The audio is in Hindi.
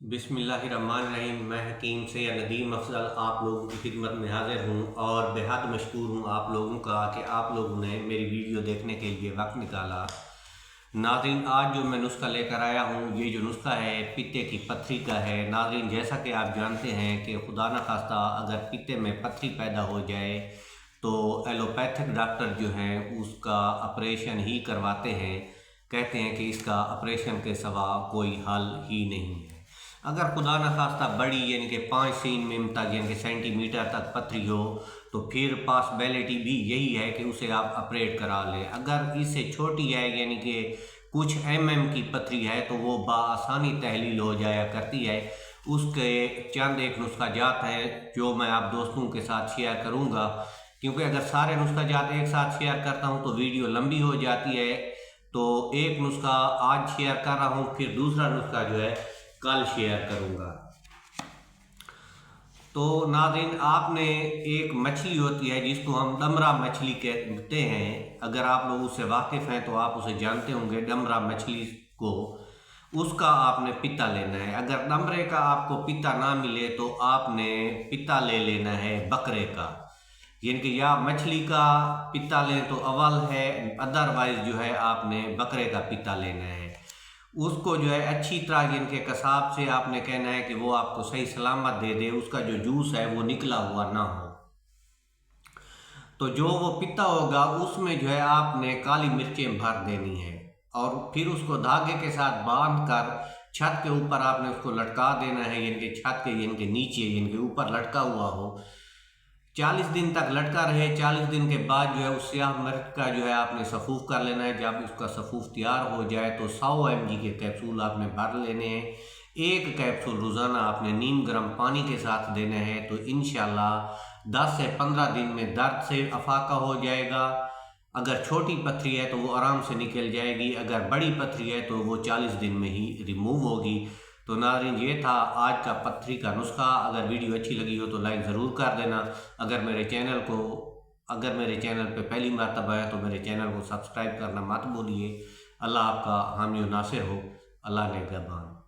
बिस्मिल्लाहिर्रहमानिर्रहीम। मैं हकीम सैयद नदीम अफजल आप लोगों की खिदमत में हाजिर हूँ और बेहद मशकूर हूँ आप लोगों का कि आप लोगों ने मेरी वीडियो देखने के लिए वक्त निकाला। नाज़रीन, आज जो मैं नुस्खा लेकर आया हूँ, ये जो नुस्खा है पित्ते की पत्थरी का है। नाज़रीन, जैसा कि आप जानते हैं कि खुदा न खास्ता अगर पित्ते में पत्थरी पैदा हो जाए तो एलोपैथिक डॉक्टर जो हैं उसका ऑपरेशन ही करवाते हैं। कहते हैं कि इसका ऑपरेशन के सिवा कोई हल ही नहीं है। अगर खुदा न खास्ता बड़ी यानी कि 5 सेंटीमीटर तक यानी कि सेंटीमीटर तक पथरी हो तो फिर पॉसिबिलिटी भी यही है कि उसे आप ऑपरेट करा लें। अगर इससे छोटी है यानी कि कुछ की पथरी है तो वो बआसानी तहलील हो जाया करती है। उसके चंद एक नुस्खा जात हैं जो मैं आप दोस्तों के साथ शेयर करूँगा, क्योंकि अगर सारे नुस्खा जात एक साथ शेयर करता हूँ तो वीडियो लंबी हो जाती है। तो एक नुस्खा आज शेयर कर रहा हूँ, फिर दूसरा नुस्खा जो है कल शेयर करूँगा। तो नाज़रीन, आपने एक मछली होती है जिसको हम डमरा मछली कहते हैं। अगर आप लोग उससे वाकिफ़ हैं तो आप उसे जानते होंगे। डमरा मछली को उसका आपने पित्ता लेना है। अगर डमरे का आपको पित्ता ना मिले तो आपने पित्ता ले लेना है बकरे का, यानी कि या मछली का पित्ता लें तो अव्वल है, अदरवाइज जो है आपने बकरे का पित्ता लेना है। उसको जो है अच्छी तरह इनके कसाब से आपने कहना है कि वो आपको सही सलामत दे दे, उसका जो जूस है वो निकला हुआ ना हो। तो जो वो पित्ता होगा उसमें जो है आपने काली मिर्चें भर देनी है और फिर उसको धागे के साथ बांध कर छत के ऊपर आपने उसको लटका देना है, यानी कि छत के यानी कि नीचे यानी कि ऊपर लटका हुआ हो। 40 दिन तक लटका रहे। 40 दिन के बाद जो है उस स्याह मिर्च का जो है आपने सफ़ूफ कर लेना है। जब उसका सफ़ूफ तैयार हो जाए तो 100 mg के कैप्सूल आपने भर लेने हैं। एक कैप्सूल रोज़ाना आपने नीम गर्म पानी के साथ देना है। तो इंशाल्लाह 10 से 15 दिन में दर्द से अफाका हो जाएगा। अगर छोटी पथरी है तो वो आराम से निकल जाएगी, अगर बड़ी पथरी है तो वो 40 दिन में ही रिमूव होगी। तो नाज़रीन, ये था आज का पथरी का नुस्खा। अगर वीडियो अच्छी लगी हो तो लाइक ज़रूर कर देना। अगर मेरे चैनल पे पहली मर्तबा है तो मेरे चैनल को सब्सक्राइब करना मत भूलिए। अल्लाह आपका हामी और नासिर हो। अल्लाह ने निगहबान।